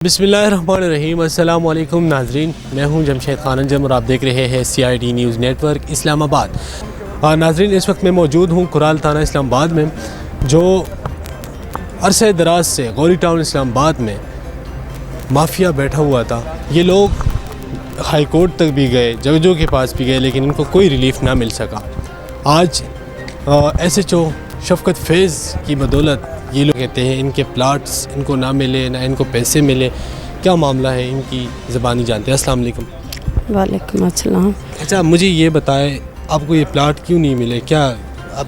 बिस्मिल्लाहिर्रहमानिर्रहीम। अस्सलाम वालेकुम नाजरीन, मैं हूं जमशेद खान अंजम और आप देख रहे हैं CID न्यूज़ नेटवर्क इस्लामाबाद। नाजरीन, इस वक्त मैं मौजूद हूं कुराल थाना इस्लामाबाद में, जो अरसे दराज से गौरी टाउन इस्लामाबाद में माफिया बैठा हुआ था। ये लोग हाई कोर्ट तक भी गए, जजों के पास भी गए, लेकिन इनको कोई रिलीफ ना मिल सका। आज SHO शफकत फैज़ की बदौलत ये लोग कहते हैं इनके प्लाट्स इनको ना मिले, ना इनको पैसे मिले। क्या मामला है, इनकी ज़बानी जानते हैं। अस्सलाम वालेकुम। वालेकुम अस्सलाम। अच्छा, मुझे ये बताएं, आपको ये प्लाट क्यों नहीं मिले? क्या अब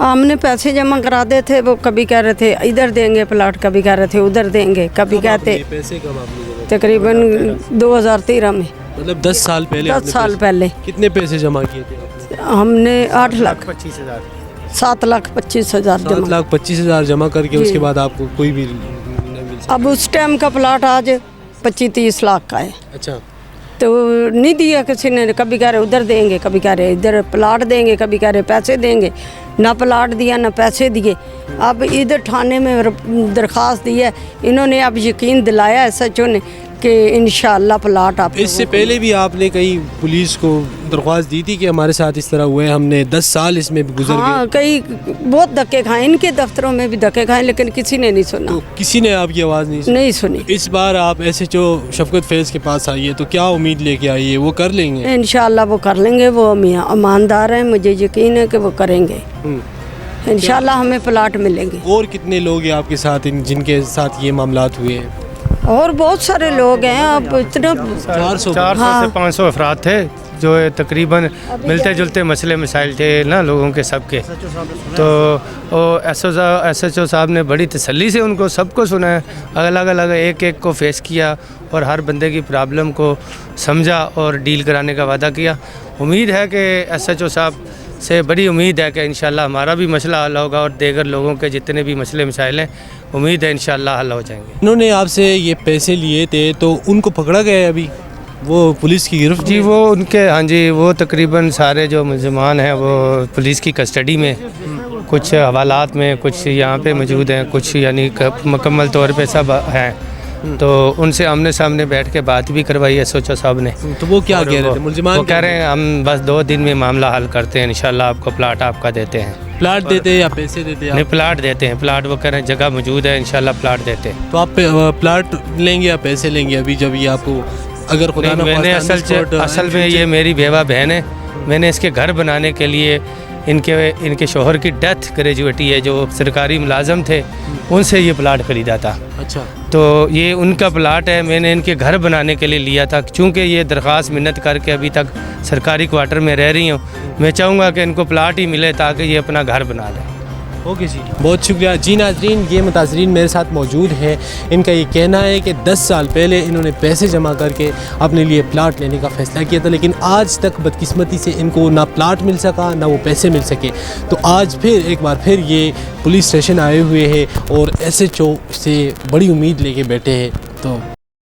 हमने पैसे जमा करा दे थे, वो कभी कह रहे थे इधर देंगे प्लाट, कभी कह रहे थे उधर देंगे, कभी कहते पैसे कब आपने तकरीबन 2013 में, मतलब 10 साल पहले? 10 साल पहले कितने पैसे जमा किए थे आपने? हमने 8,25,000 7,25,000 जमा। 7,25,000 जमा करके उसके बाद आपको कोई भी नहीं मिल सका? अब उस टाइम का प्लाट आज 25-30 लाख का है। अच्छा, तो नहीं दिया किसी ने, कभी कह रहे उधर देंगे, कभी कह रहे इधर प्लाट देंगे, कभी कह रहे पैसे देंगे। ना प्लाट दिया ना पैसे दिए। अब इधर थाने में दरख्वास्त दी है, इन्होंने अब यकीन दिलाया SHO ने कि इंशाअल्लाह प्लाट आप। इससे पहले भी आपने कहीं पुलिस को दरख्वास्त दी थी कि हमारे साथ इस तरह हुआ है, हमने 10 साल इसमें भी गुजर हाँ, गए? कई बहुत धक्के खाए, इनके दफ्तरों में भी धक्के खाए, लेकिन किसी ने नहीं सुना। तो किसी ने आपकी आवाज़ नहीं सुनी? नहीं सुनी। इस बार आप SHO शफकत फैज़ के पास आइए, तो क्या उम्मीद लेके आइए, वो कर लेंगे? इंशाअल्लाह वो कर लेंगे, वो ईमानदार हैं, मुझे यकीन है कि वो करेंगे। इंशाअल्लाह हमें प्लाट मिलेंगे। और कितने लोग हैं आपके साथ जिनके साथ ये मामलात हुए हैं? और बहुत सारे लोग हैं। अब इतना 400 से 500 अफराद थे, जो तकरीबन मिलते जुलते मसले मसाइल थे ना लोगों के सबके। तो SHO साहब ने बड़ी तसल्ली से उनको सबको सुना है, अलग अलग एक एक को फेस किया और हर बंदे की प्रॉब्लम को समझा और डील कराने का वादा किया। उम्मीद है कि SHO साहब से बड़ी उम्मीद है कि इंशाल्लाह हमारा भी मसला हल होगा और दीगर लोगों के जितने भी मसले मसाइल हैं, उम्मीद है इंशाल्लाह हल हो जाएंगे। इन्होंने आपसे ये पैसे लिए थे, तो उनको पकड़ा गया है अभी? वो पुलिस की गिरफ्त? जी, वो उनके, हाँ जी, वो तकरीबन सारे जो मुलज़मान हैं वो पुलिस की कस्टडी में, कुछ हवालात में, कुछ यहाँ पे मौजूद हैं, कुछ यानी मुकम्मल तौर पे सब हैं। तो उनसे आमने सामने बैठ के बात भी करवाई SHO साहब ने। तो वो क्या कह रहे थे? मुलज़मान वो कह रहे हैं हम बस 2 दिन में मामला हल करते हैं, इंशाल्लाह आपको प्लाट आपका देते हैं। प्लाट देते हैं या पैसे देते हैं? नहीं, प्लाट देते हैं। प्लाट वो कह रहे हैं जगह मौजूद है, इंशाल्लाह प्लाट देते हैं। तो आप प्लाट लेंगे या पैसे लेंगे अभी, जब ये आपको अगर खुदा ना मैंने खास्ता असल में ये मेरी बेवा बहन है, मैंने इसके घर बनाने के लिए इनके शोहर की डेथ ग्रेजुएटी है, जो सरकारी मुलाजम थे, उनसे ये प्लाट ख़रीदा था। अच्छा, तो ये उनका प्लाट है, मैंने इनके घर बनाने के लिए लिया था। चूँकि ये दरख्वास्त मिन्नत करके अभी तक सरकारी क्वार्टर में रह रही हूँ, मैं चाहूँगा कि इनको प्लाट ही मिले ताकि ये अपना घर बना लें। ओके जी, बहुत शुक्रिया जी। नाजरीन, ये मुताज़रीन मेरे साथ मौजूद हैं। इनका ये कहना है कि 10 साल पहले इन्होंने पैसे जमा करके अपने लिए प्लाट लेने का फ़ैसला किया था, लेकिन आज तक बदकिस्मती से इनको ना प्लाट मिल सका, ना वो पैसे मिल सके। तो आज फिर एक बार फिर ये पुलिस स्टेशन आए हुए हैं और SHO से बड़ी उम्मीद लेके बैठे हैं। तो